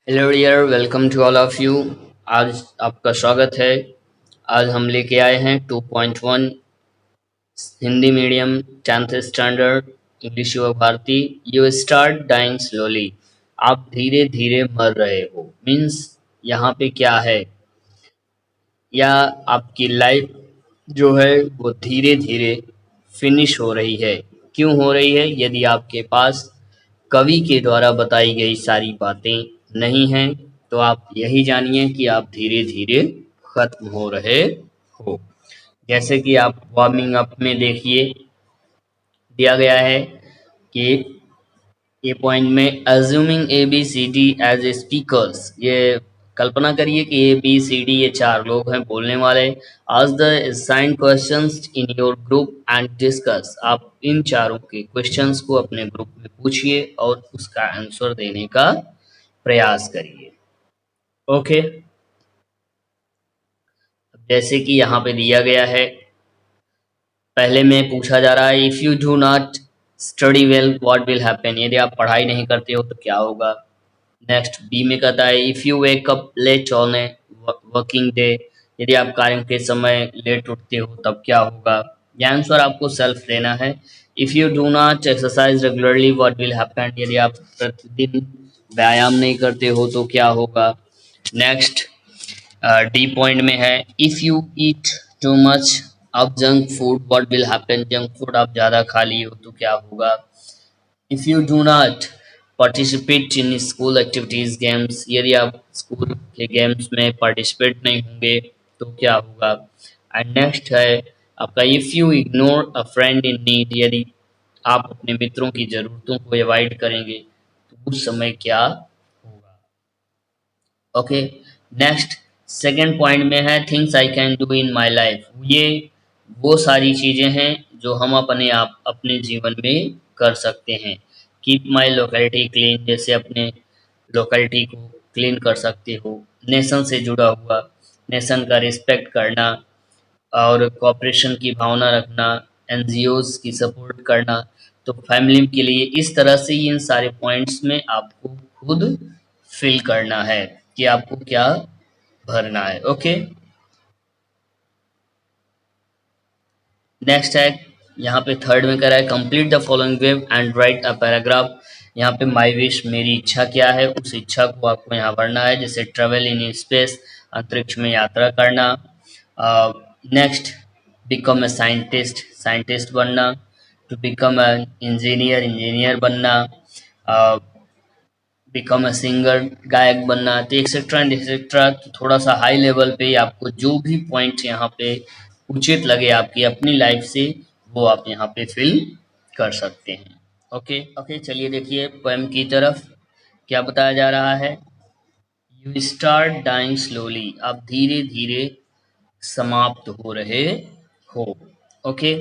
Hello dear, welcome to all of you. आज आपका स्वागत है। आज हम लेके आए हैं 2.1 Hindi medium 10th standard English Yuva Bharati. You start dying slowly. आप धीरे धीरे मर रहे हो मीन्स यहाँ पे क्या है, या आपकी लाइफ जो है वो धीरे धीरे फिनिश हो रही है। क्यों हो रही है? यदि आपके पास कवि के द्वारा बताई गई सारी बातें नहीं हैं तो आप यही जानिए कि आप धीरे धीरे खत्म हो रहे हो। जैसे कि आप वार्मिंग अप में देखिए, दिया गया है कि ये पॉइंट में assuming A B C D as a speakers, ये कल्पना करिए कि ए बी सी डी ये चार लोग हैं बोलने वाले। आज the assigned questions in your group and discuss. आप इन चारों के क्वेश्चंस को अपने ग्रुप में पूछिए और उसका आंसर देने का प्रयास करिए। ओके, जैसे कि यहाँ पे दिया गया है, पहले में पूछा जा रहा है if you do not study well what will happen. यदि आप पढ़ाई नहीं करते हो तो क्या होगा। नेक्स्ट बी में कहता है if you wake up late on a working day. यदि आप कार्य के समय लेट उठते हो तब क्या होगा। यह आंसर आपको सेल्फ देना है। If you do not exercise regularly what will happen. यदि आप प्रतिदिन व्यायाम नहीं करते हो तो क्या होगा। नेक्स्ट डी पॉइंट में है if you eat too much of junk food what will happen. Junk food आप ज़्यादा खा लिए हो तो क्या होगा। If you do not participate in school activities games. यदि आप स्कूल के गेम्स में पार्टिसिपेट नहीं होंगे तो क्या होगा। एंड नेक्स्ट है आपका if you ignore a friend in need. यदि आप अपने मित्रों की ज़रूरतों को अवॉइड करेंगे तो उस समय क्या होगा। ओके, नेक्स्ट सेकंड पॉइंट में है things I can do in my life. ये वो सारी चीज़ें हैं जो हम अपने आप अपने जीवन में कर सकते हैं। कीप माय लोकेलिटी क्लीन, जैसे अपने लोकेलिटी को क्लीन कर सकते हो। नेशन से जुड़ा हुआ, नेशन का रिस्पेक्ट करना और कोऑपरेशन की भावना रखना, एनजीओज की सपोर्ट करना। तो फैमिली के लिए इस तरह से इन सारे पॉइंट्स में आपको खुद फिल करना है कि आपको क्या भरना है। ओके, नेक्स्ट है यहाँ पे थर्ड में कह रहा है complete the following wave and right a paragraph. यहाँ पे माई विश, मेरी इच्छा क्या है, उस इच्छा को आपको यहाँ भरना है। जैसे ट्रेवल इन स्पेस, अंतरिक्ष में यात्रा करना। Next become a scientist, scientist बनना। To become a engineer, engineer बनना। बिकम अ सिंगर, गायक बनना। तो एक्सेट्रा एंड एक्सेट्रा। थोड़ा सा हाई लेवल पे आपको जो भी पॉइंट यहाँ पे उचित लगे आपकी अपनी लाइफ से वो आप यहाँ पे फिल कर सकते हैं। ओके ओके, चलिए देखिए पोएम की तरफ क्या बताया जा रहा है। You start dying slowly. आप धीरे धीरे समाप्त हो रहे हो। ओके,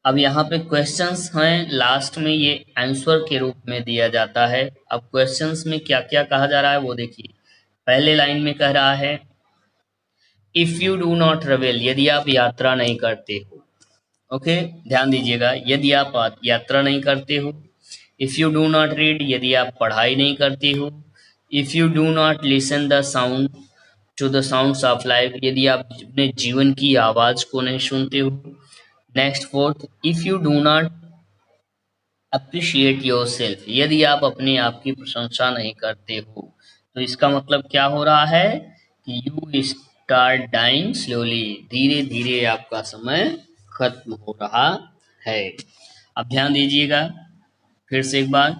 अब यहाँ पे क्वेश्चंस हैं, लास्ट में ये आंसर के रूप में दिया जाता है। अब क्वेश्चंस में क्या क्या कहा जा रहा है वो देखिए। पहले लाइन में कह रहा है if you do not travel, यदि आप यात्रा नहीं करते हो। ओके, ध्यान दीजिएगा, यदि आप यात्रा नहीं करते हो। If you do not read, यदि आप पढ़ाई नहीं करते हो। If you do not listen the sound to the sounds of life, यदि आप अपने जीवन की आवाज को नहीं सुनते हो। Next fourth, if you do not appreciate your self, यदि आप अपने आप की प्रशंसा नहीं करते हो। तो इसका मतलब क्या हो रहा है कि यू स्टार्ट डाइंग स्लोली, धीरे धीरे आपका समय खत्म हो रहा है। अब ध्यान दीजिएगा फिर से एक बार,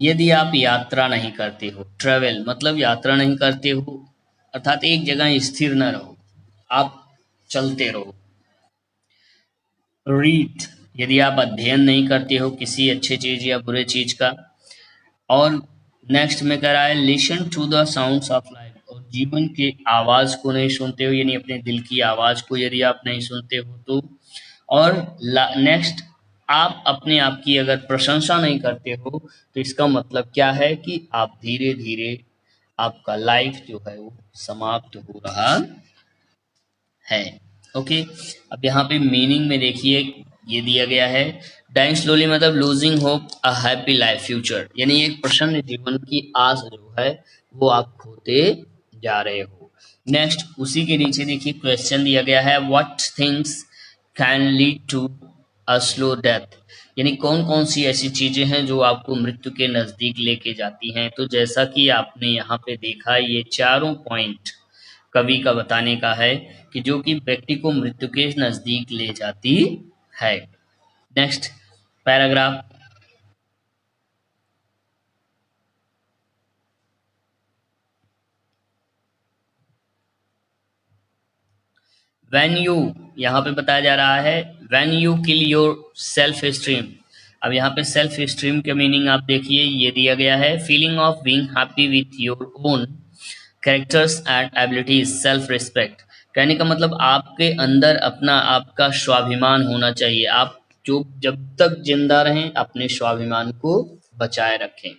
यदि आप यात्रा नहीं करते हो, ट्रेवल मतलब यात्रा नहीं करते हो अर्थात एक जगह स्थिर न रहो, आप चलते रहो। रीड, यदि आप अध्ययन नहीं करते हो किसी अच्छे चीज या बुरे चीज का। और नेक्स्ट में कह रहा है listen to the sounds of life, और जीवन के आवाज को नहीं सुनते हो, यानी अपने दिल की आवाज को यदि आप नहीं सुनते हो तो। और नेक्स्ट, आप अपने आप की अगर प्रशंसा नहीं करते हो तो इसका मतलब क्या है कि आप धीरे धीरे आपका लाइफ जो है वो समाप्त हो रहा है। ओके, अब यहाँ पे मीनिंग में देखिए ये दिया गया है डाइंग स्लोली मतलब losing hope a happy life future, यानी एक प्रसन्न जीवन की आस जो है वो आप खोते जा रहे हो। नेक्स्ट उसी के नीचे देखिए क्वेश्चन दिया गया है, what things can lead to a slow death, यानी कौन कौन सी ऐसी चीजें हैं जो आपको मृत्यु के नजदीक लेके जाती हैं। तो जैसा कि आपने यहाँ पे देखा, ये चारों पॉइंट कवि का बताने का है कि जो कि व्यक्ति को मृत्यु के नजदीक ले जाती है। नेक्स्ट पैराग्राफ, व्हेन यू, यहाँ पे बताया जा रहा है when you kill your self esteem. अब यहाँ पे सेल्फ स्टीम के मीनिंग आप देखिए, ये दिया गया है, feeling of being happy with your own characters and abilities, self respect. कहने का मतलब आपके अंदर अपना आपका स्वाभिमान होना चाहिए। आप जो जब तक जिंदा रहें अपने स्वाभिमान को बचाए रखें।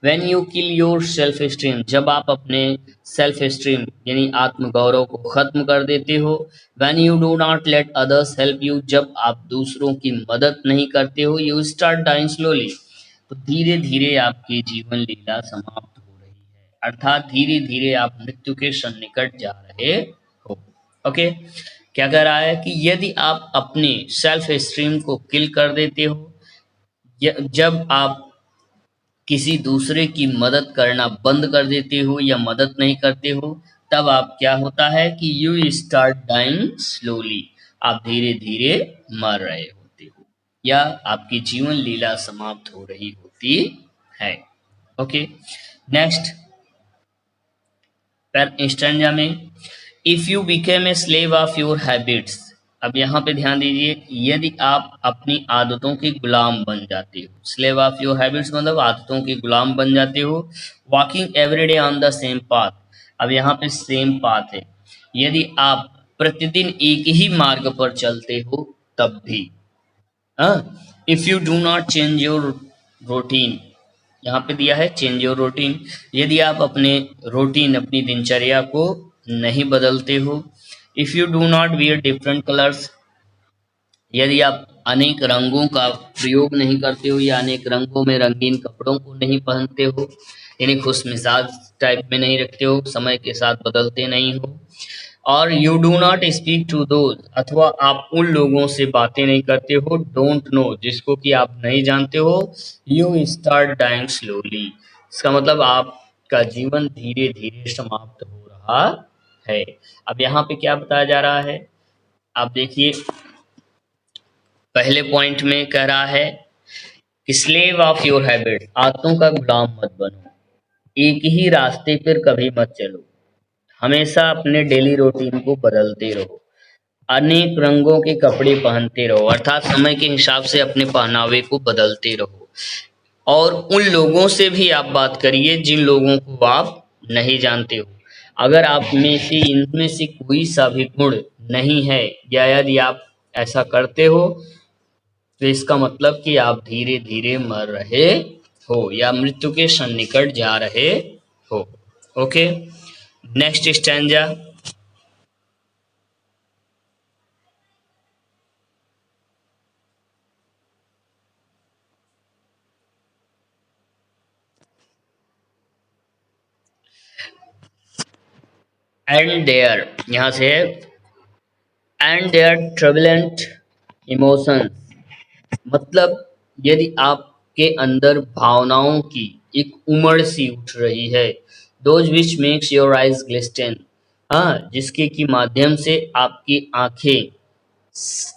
When you kill your self esteem, जब आप अपने सेल्फ स्टीम यानी आत्मगौरव को खत्म कर देते हो। When you do not let others help you, जब आप दूसरों की मदद नहीं करते हो। यू स्टार्ट डाइंग स्लोली, तो धीरे धीरे आपकी जीवन लीला समाप्त हो रही है, अर्थात धीरे धीरे आप मृत्यु के सन्निकट जा रहे हो। ओके, क्या कह रहा है कि यदि आप अपने सेल्फ स्टीम को किल कर देते हो, जब आप किसी दूसरे की मदद करना बंद कर देते हो या मदद नहीं करते हो, तब आप क्या होता है कि यू स्टार्ट डाइंग स्लोली, आप धीरे धीरे मर रहे होते हो या आपकी जीवन लीला समाप्त हो रही होती है। ओके, नेक्स्ट स्टैंजा में, if you became a slave of your habits. अब यहाँ पे ध्यान दीजिए, यदि आप अपनी आदतों के गुलाम बन जाते हो, स्लेव ऑफ योर हैबिट्स मतलब आदतों के गुलाम बन जाते हो। Walking every day on the same path, अब यहाँ पे सेम पाथ है, यदि आप प्रतिदिन एक ही मार्ग पर चलते हो तब भी। If you do not change your routine, यहाँ पे दिया है चेंज योर रूटीन, यदि आप अपने रूटीन अपनी दिनचर्या को नहीं बदलते हो। If you do not wear different colours, यदि आप अनेक रंगों का प्रयोग नहीं करते हो या अनेक रंगों में रंगीन कपड़ों को नहीं पहनते हो, यानी खुश मिजाज टाइप में नहीं रखते हो, समय के साथ बदलते नहीं हो। और you do not speak to those, अथवा आप उन लोगों से बातें नहीं करते हो डोंट नो, जिसको कि आप नहीं जानते हो। यू स्टार्ट डाइंग स्लोली, इसका मतलब आपका जीवन धीरे धीरे समाप्त हो रहा है। अब यहाँ पे क्या बताया जा रहा है, आप देखिए पहले पॉइंट में कह रहा है कि स्लेव ऑफ योर हैबिट, आदतों का गुलाम मत बनो, एक ही रास्ते पर कभी मत चलो, हमेशा अपने डेली रूटीन को बदलते रहो, अनेक रंगों के कपड़े पहनते रहो, अर्थात समय के हिसाब से अपने पहनावे को बदलते रहो। और उन लोगों से भी आप बात करिए जिन लोगों को आप नहीं जानते हो। अगर आप में से इनमें से कोई सा भी गुण नहीं है या यदि आप ऐसा करते हो, तो इसका मतलब कि आप धीरे धीरे मर रहे हो या मृत्यु के सन्निकट जा रहे हो। Okay, next stanza, and there, यहाँ से एंड देयर ट्रबुलेंट इमोशंस, मतलब यदि आपके अंदर भावनाओं की एक उमड़ सी उठ रही है, those which makes your eyes glisten, हाँ जिसके की माध्यम से आपकी आंखें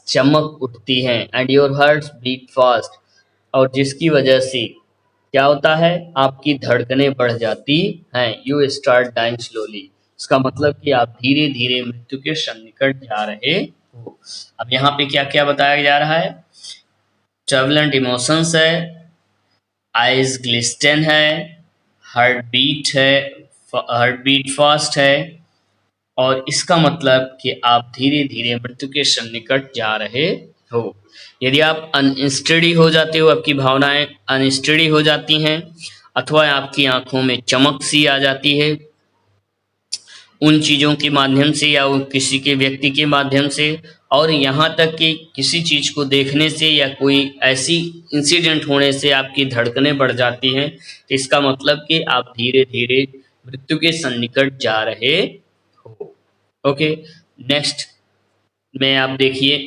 चमक उठती हैं, and your heart beat fast, और जिसकी वजह से क्या होता है आपकी धड़कनें बढ़ जाती हैं। यू स्टार्ट डाइंग स्लोली, इसका मतलब कि आप धीरे धीरे मृत्यु के सन्निकट जा रहे हो। अब यहाँ पे क्या क्या बताया जा रहा है, ट्रबुलेंट इमोशंस है, आइज ग्लिस्टन है, हार्ट बीट है, हार्ट बीट फास्ट है, और इसका मतलब कि आप धीरे धीरे मृत्यु के सन्निकट जा रहे हो। यदि आप अनस्टडी हो जाते हो, आपकी भावनाएं अनस्टडी हो जाती हैं, अथवा आपकी आंखों में चमक सी आ जाती है उन चीज़ों के माध्यम से या वो किसी के व्यक्ति के माध्यम से, और यहाँ तक कि किसी चीज़ को देखने से या कोई ऐसी इंसिडेंट होने से आपकी धड़कनें बढ़ जाती हैं, तो इसका मतलब कि आप धीरे धीरे मृत्यु के सन्निकट जा रहे हो। ओके, नेक्स्ट में आप देखिए,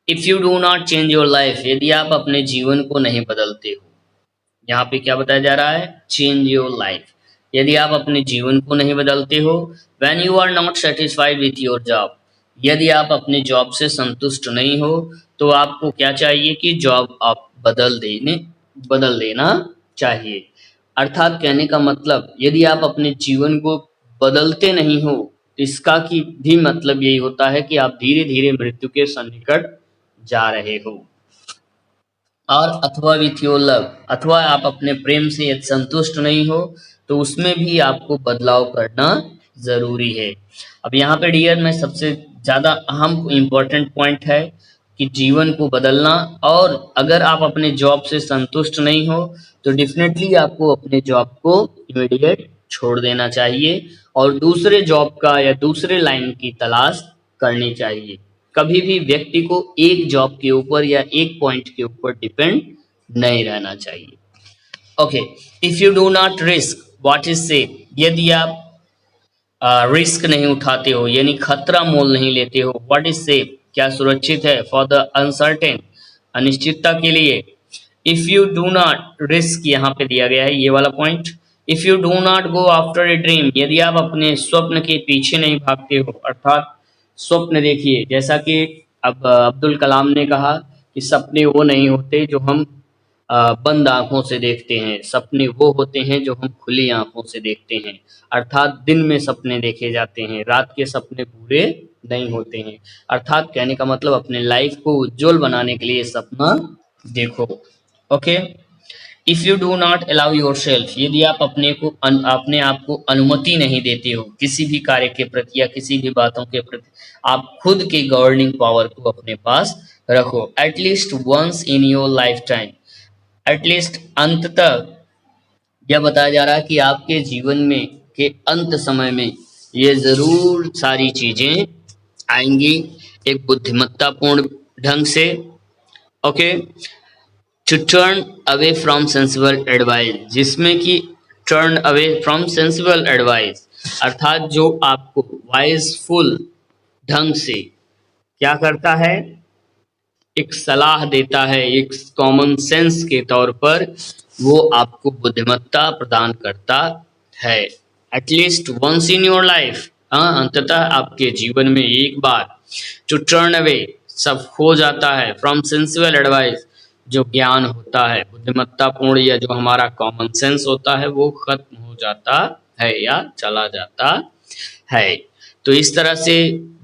if you do not change your life, यदि आप अपने जीवन को नहीं बदलते हो। यहाँ पे क्या बताया जा रहा है, चेंज योर लाइफ, यदि आप अपने जीवन को नहीं बदलते हो। When you are not satisfied with your job, यदि आप अपने जॉब से संतुष्ट नहीं हो तो आपको क्या चाहिए कि जॉब आप बदल देना चाहिए। अर्थात कहने का मतलब, यदि आप अपने जीवन को बदलते नहीं हो, इसका की भी मतलब यही होता है कि आप धीरे धीरे मृत्यु के सन्निकट जा रहे हो। और अथवा विथ योर लव, अथवा आप अपने प्रेम से यदि संतुष्ट नहीं हो तो उसमें भी आपको बदलाव करना जरूरी है। अब यहाँ पे डियर में सबसे ज्यादा अहम इम्पोर्टेंट पॉइंट है कि जीवन को बदलना। और अगर आप अपने जॉब से संतुष्ट नहीं हो तो डेफिनेटली आपको अपने जॉब को इमीडिएट छोड़ देना चाहिए और दूसरे जॉब का या दूसरे लाइन की तलाश करनी चाहिए। कभी भी व्यक्ति को एक जॉब के ऊपर या एक पॉइंट के ऊपर डिपेंड नहीं रहना चाहिए। Okay, if you do not risk what is safe, यदि आप रिस्क नहीं उठाते हो यानी खतरा मोल नहीं लेते हो, व्हाट इज सेफ, क्या सुरक्षित है, फॉर द अनसर्टेन, अनिश्चितता के लिए। If you do not risk, यहाँ पे दिया गया है ये वाला point, if you do not go after a dream, यदि आप अपने स्वप्न के पीछे नहीं भागते हो, अर्थात स्वप्न देखिए, जैसा कि अब अब्दुल कलाम ने कहा कि सपने वो नहीं होते जो हम बंद आंखों से देखते हैं, सपने वो होते हैं जो हम खुली आंखों से देखते हैं। अर्थात दिन में सपने देखे जाते हैं, रात के सपने पूरे नहीं होते हैं। अर्थात कहने का मतलब अपने लाइफ को उज्जवल बनाने के लिए सपना देखो। Okay, if you do not allow your self, यदि आप अपने आप को अनुमति नहीं देते हो किसी भी कार्य के प्रति या किसी भी बातों के प्रति, आप खुद के गवर्निंग पावर को अपने पास रखो। At least once in your lifetime, at least अंततः यह बताया जा रहा है कि आपके जीवन में के अंत समय में ये जरूर सारी चीजें आएंगी एक बुद्धिमत्तापूर्ण ढंग से। Okay, to turn away from sensible advice, जिसमें कि turn away from sensible advice, अर्थात जो आपको वाइजफुल ढंग से क्या करता है, एक सलाह देता है, एक कॉमन सेंस के तौर पर वो आपको बुद्धिमत्ता प्रदान करता है। At least once in your life, अंततः आपके जीवन में एक बार, टू टर्न अवे, सब हो जाता है, फ्रॉम सेंसिबल एडवाइस, जो ज्ञान होता है बुद्धिमत्तापूर्ण या जो हमारा कॉमन सेंस होता है वो खत्म हो जाता है या चला जाता है। तो इस तरह से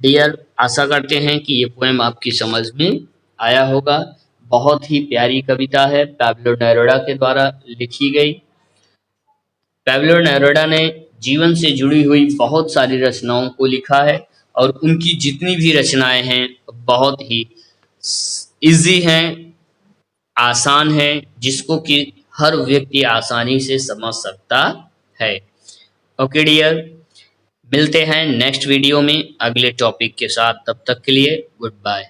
डियर आशा करते हैं कि ये पोएम आपकी समझ में आया होगा। बहुत ही प्यारी कविता है, पैब्लो नेरुदा के द्वारा लिखी गई। पैब्लो नेरुदा ने जीवन से जुड़ी हुई बहुत सारी रचनाओं को लिखा है और उनकी जितनी भी रचनाएं हैं बहुत ही इजी हैं, आसान है, जिसको कि हर व्यक्ति आसानी से समझ सकता है। ओके डियर, मिलते हैं नेक्स्ट वीडियो में अगले टॉपिक के साथ, तब तक के लिए गुड बाय।